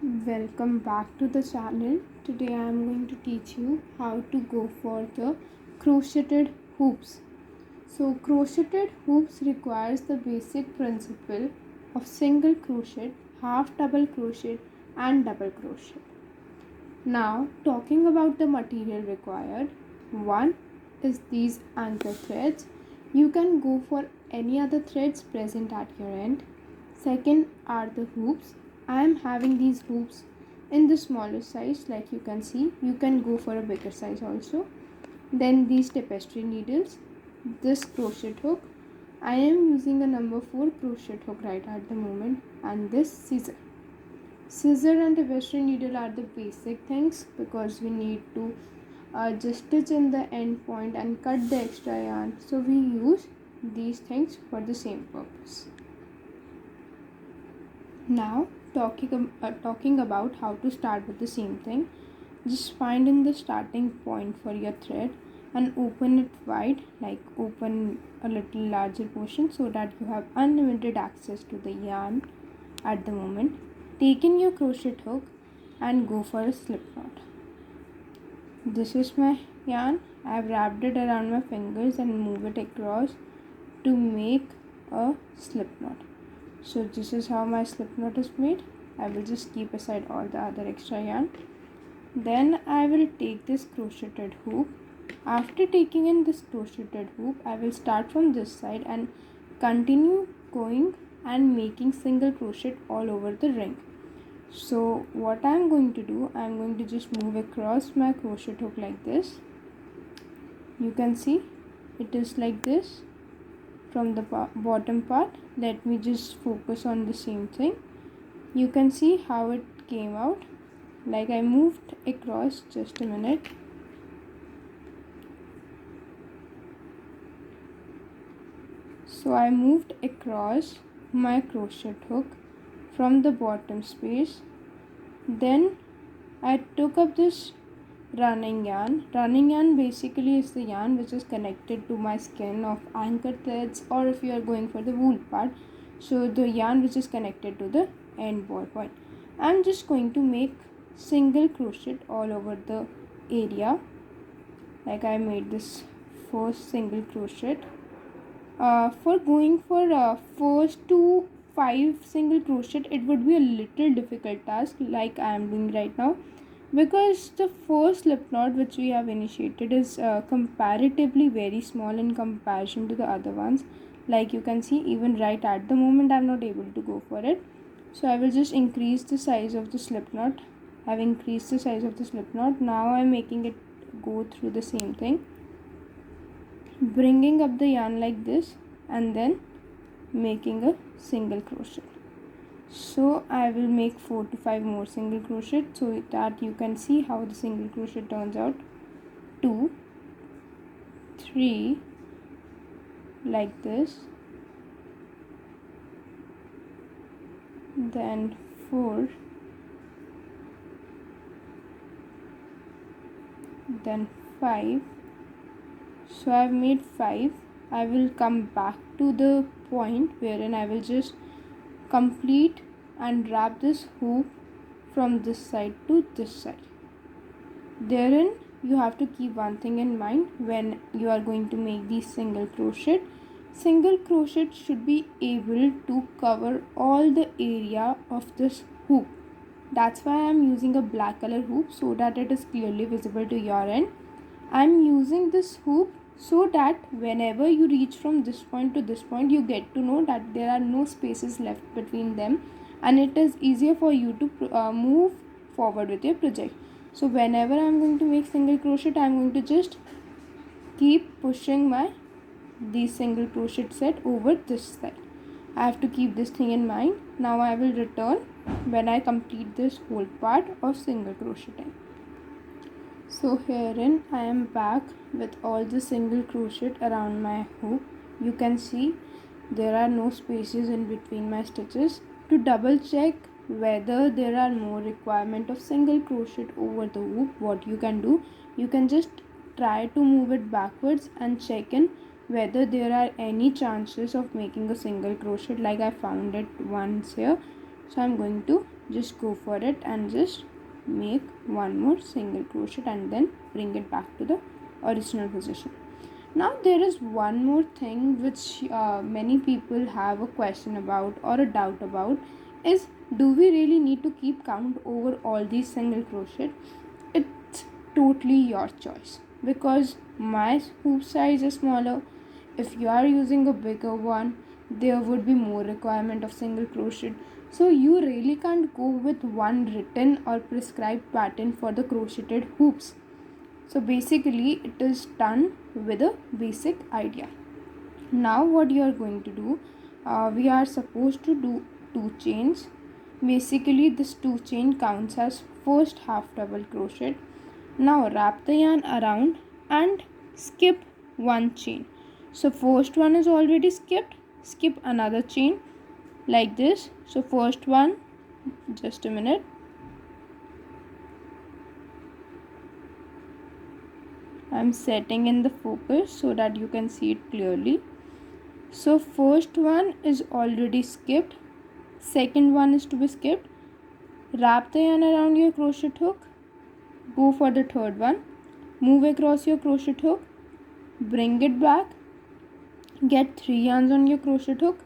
Welcome back to the channel. Today I am going to teach you how to go for the crocheted hoops. So crocheted hoops requires the basic principle of single crochet, half double crochet and double crochet. Now talking about the material required, one is these anchor threads. You can go for any other threads present at your end. Second are the hoops. I am having these hoops in the smaller size, like you can see. You can go for a bigger size also. Then these tapestry needles, this crochet hook. I am using a number 4 crochet hook right at the moment, and this scissor. Scissor and tapestry needle are the basic things because we need to just stitch in the end point and cut the extra yarn. So we use these things for the same purpose. Now talking about how to start with the same thing. Just find in the starting point for your thread and open it wide, like open a little larger portion so that you have unlimited access to the yarn at the moment. Take in your crochet hook and go for a slip knot. This is my yarn. I have wrapped it around my fingers and move it across to make a slip knot. So this is how my slip knot is made. I will just keep aside all the other extra yarn. Then I will take this crocheted hoop. After taking in this crocheted hoop, I will start from this side and continue going and making single crochet all over the ring. So what I am going to do, I am going to just move across my crochet hook like this. You can see it is like this from the bottom part. Let me just focus on the same thing. You can see how it came out. Like I moved across, just a minute. So I moved across my crochet hook from the bottom space. Then I took up this running yarn. Running yarn basically is the yarn which is connected to my skein of anchor threads, or if you are going for the wool part, so the yarn which is connected to the end ball point. I'm just going to make single crochet all over the area. Like I made this first single crochet. For going for first to 5 single crochet, it would be a little difficult task like I am doing right now, because the first slip knot which we have initiated is comparatively very small in comparison to the other ones. Like you can see, even right at the moment I'm not able to go for it. So I will just increase the size of the slip knot. I've increased the size of the slip knot. Now I'm making it go through the same thing, bringing up the yarn like this and then making a single crochet. So I will make 4 to 5 more single crochet so that you can see how the single crochet turns out. 2, 3, like this, then 4, then 5. So I've made 5. I will come back to the point wherein I will just complete and wrap this hoop from this side to this side. Therein you have to keep one thing in mind when you are going to make these single crochet. Single crochet should be able to cover all the area of this hoop. That's why I am using a black color hoop, so that it is clearly visible to your end. I am using this hoop so that whenever you reach from this point to this point, you get to know that there are no spaces left between them, and it is easier for you to move forward with your project. So whenever I am going to make single crochet, I am going to just keep pushing my these single crochet set over this side. I have to keep this thing in mind. Now I will return when I complete this whole part of single crocheting. So herein I am back with all the single crochet around my hoop. You can see there are no spaces in between my stitches. To double check whether there are more requirement of single crochet over the hoop, what you can do, you can just try to move it backwards and check in whether there are any chances of making a single crochet. Like I found it once here, so I'm going to just go for it and just make one more single crochet and then bring it back to the original position. Now there is one more thing which many people have a question about or a doubt about, is do we really need to keep count over all these single crochet? It's totally your choice, because my hoop size is smaller. If you are using a bigger one, there would be more requirement of single crochet, so you really can't go with one written or prescribed pattern for the crocheted hoops. So basically it is done with a basic idea. Now what you are going to do, we are supposed to do 2 chains. Basically this 2 chain counts as first half double crochet. Now wrap the yarn around and skip 1 chain. So first one is already skipped, skip another chain like this. So first one, just a minute, I'm setting in the focus so that you can see it clearly. So first one is already skipped, second one is to be skipped. Wrap the yarn around your crochet hook, go for the third one, move across your crochet hook, bring it back, get 3 yarns on your crochet hook,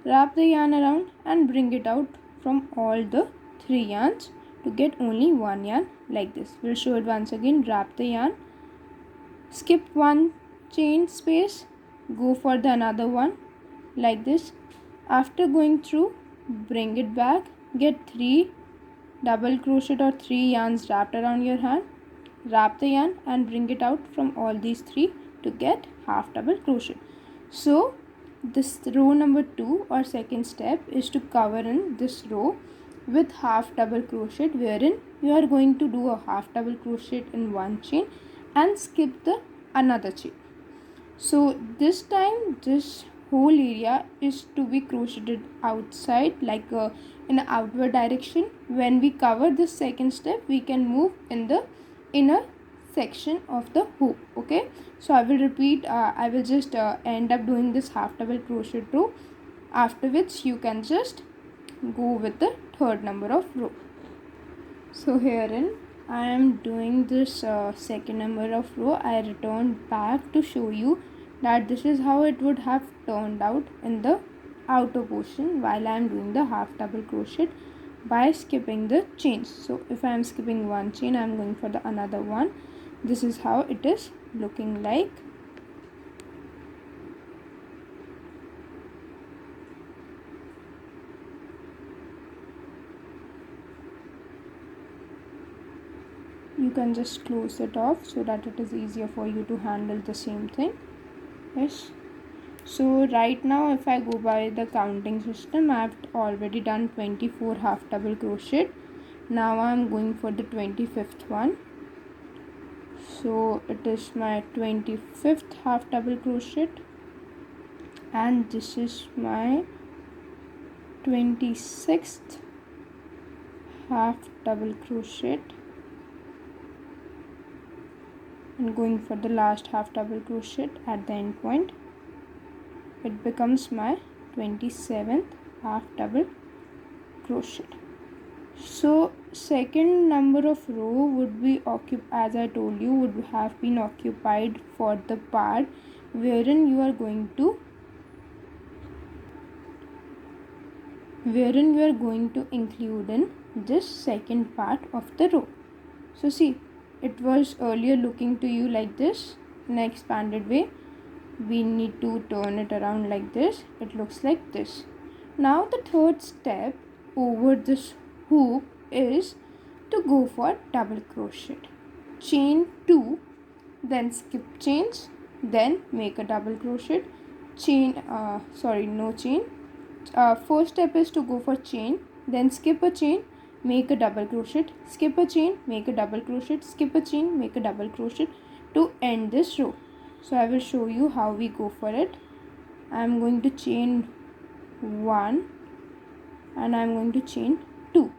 wrap the yarn around and bring it out from all the 3 yarns to get only 1 yarn like this. We'll show it once again. Wrap the yarn, skip 1 chain space, go for the another one like this. After going through, bring it back, get 3 double crochet or 3 yarns wrapped around your hand, wrap the yarn and bring it out from all these 3 to get half double crochet. So this row number 2 or second step is to cover in this row with half double crochet, wherein you are going to do a half double crochet in 1 chain and skip the another chain. So this time this whole area is to be crocheted outside, like in an outward direction. When we cover this second step, we can move in the inner section of the hoop. Okay, so I will repeat, I will just end up doing this half double crochet row, after which you can just go with the third number of row. So herein I am doing this second number of row. I returned back to show you that this is how it would have turned out in the outer portion while I am doing the half double crochet by skipping the chains. So if I am skipping 1 chain, I am going for the another one. This is how it is looking like. You can just close it off so that it is easier for you to handle the same thing. Yes. So right now if I go by the counting system, I have already done 24 half double crochet. Now I am going for the 25th one. So it is my 25th half double crochet and this is my 26th half double crochet, and going for the last half double crochet at the end point. It becomes my 27th half double crochet. So second number of row would be as I told you, would have been occupied for the part wherein you are going to include in this second part of the row. So see, it was earlier looking to you like this. In an expanded way, we need to turn it around like this. It looks like this. Now the third step over this hoop is to go for double crochet, chain 2, then skip chains, then make a double crochet, chain no chain. First step is to go for chain, then skip a chain, make a double crochet, skip a chain, make a double crochet, skip a chain, make a double crochet to end this row. So I will show you how we go for it. I am going to chain 1 and I am going to chain 2.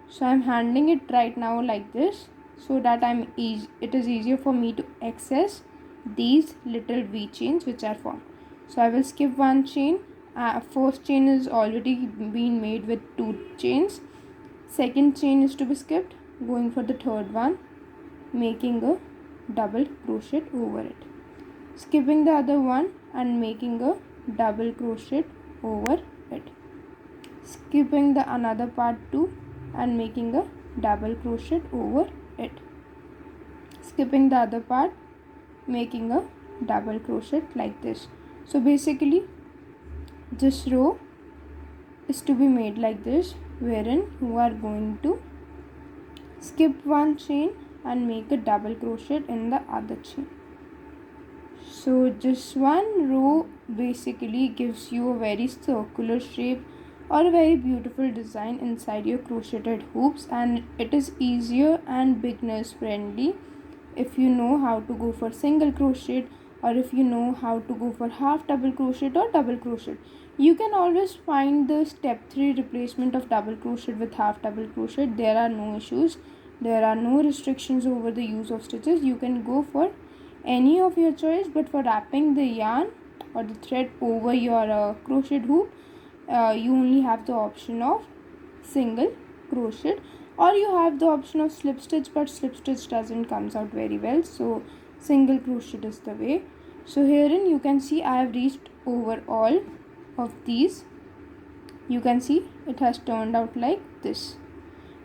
So I am handling it right now like this so that it is easier for me to access these little V chains which are formed. So I will skip 1 chain. First chain is already been made with 2 chains. Second chain is to be skipped, going for the third one, making a double crochet over it, skipping the other one and making a double crochet over it, skipping the another part too and making a double crochet over it, skipping the other part, making a double crochet like this. So basically this row is to be made like this, wherein you are going to skip one chain and make a double crochet in the other chain. So this one row basically gives you a very circular shape or a very beautiful design inside your crocheted hoops, and it is easier and beginners friendly if you know how to go for single crochet, or if you know how to go for half double crochet or double crochet. You can always find the step 3 replacement of double crochet with half double crochet. There are no issues, there are no restrictions over the use of stitches. You can go for any of your choice, but for wrapping the yarn or the thread over your crochet hoop, you only have the option of single crochet, or you have the option of slip stitch, but slip stitch doesn't comes out very well, so single crochet is the way. So herein you can see I have reached over all of these. You can see it has turned out like this.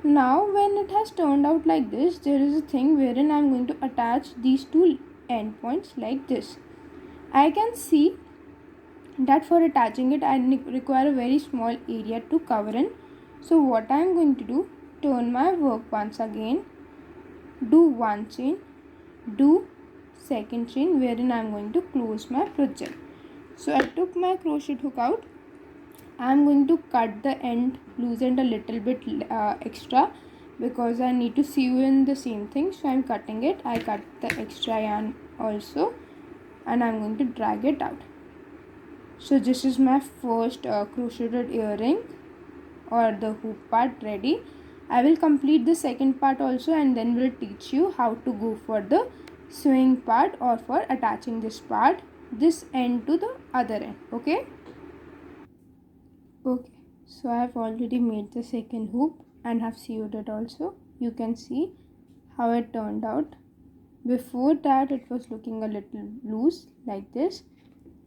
Now when it has turned out like this, there is a thing wherein I am going to attach these two endpoints like this. I can see that for attaching it I require a very small area to cover in. So what I am going to do, turn my work once again, do one chain, do second chain, wherein I am going to close my project. So I took my crochet hook out. I am going to cut the end, loose end a little bit extra, because I need to sew in the same thing. So I am cutting it. I cut the extra yarn also, and I am going to drag it out. So this is my first crocheted earring or the hoop part ready. I will complete the second part also, and then we'll teach you how to go for the sewing part or for attaching this part, this end to the other end. Okay, so I have already made the second hoop and have sewed it also. You can see how it turned out. Before that it was looking a little loose like this,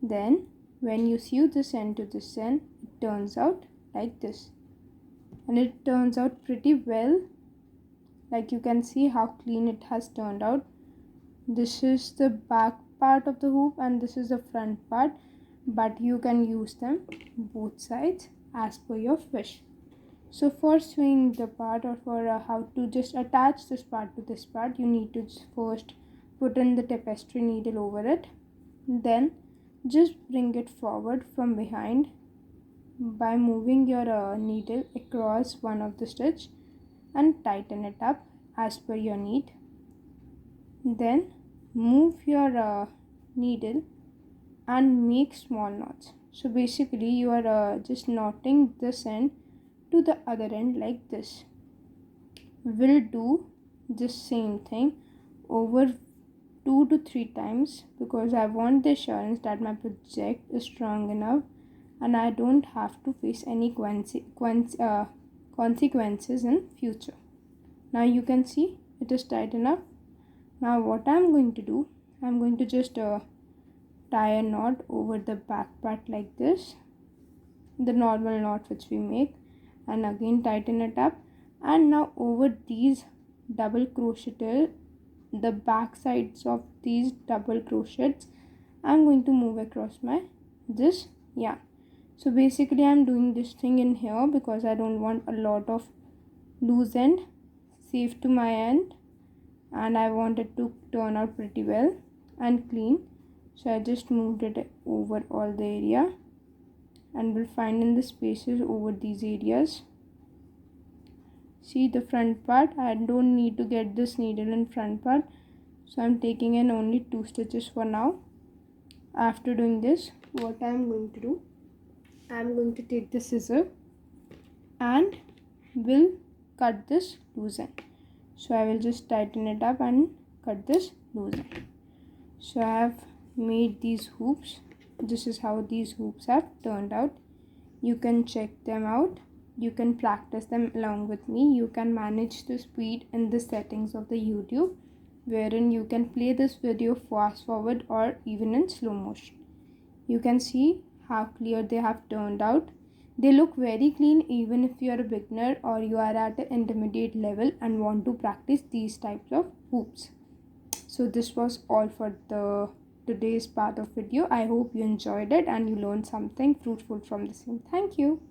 then when you sew this end to this end, it turns out like this, and it turns out pretty well. Like you can see how clean it has turned out. This is the back part of the hoop and this is the front part, but you can use them both sides as per your wish. So for sewing the part, or for how to just attach this part to this part, you need to first put in the tapestry needle over it, then just bring it forward from behind by moving your needle across one of the stitch and tighten it up as per your need. Then move your needle and make small knots. So basically you are just knotting this end to the other end like this. We'll do this same thing over 2 to 3 times, because I want the assurance that my project is strong enough and I don't have to face any consequences in future. Now you can see it is tight enough. Now what I'm going to do, I'm going to just tie a knot over the back part like this, the normal knot which we make, and again tighten it up. And now over these double crochet, the back sides of these double crochets, I'm going to move across my this yarn. So basically I'm doing this thing in here because I don't want a lot of loose end, safe to my end, and I want it to turn out pretty well and clean. So I just moved it over all the area, and we'll find in the spaces over these areas. See the front part, I don't need to get this needle in front part, so I'm taking in only 2 stitches for now. After doing this, what I'm going to do, I'm going to take the scissor and will cut this loose end. So I will just tighten it up and cut this loose end. So I have made these hoops. This is how these hoops have turned out. You can check them out you can practice them along with me. You can manage the speed in the settings of the YouTube, wherein you can play this video fast forward or even in slow motion. You can see how clear they have turned out. They look very clean even if you are a beginner or you are at an intermediate level and want to practice these types of hoops. So this was all for the today's part of video. I hope you enjoyed it and you learned something fruitful from the same. Thank you.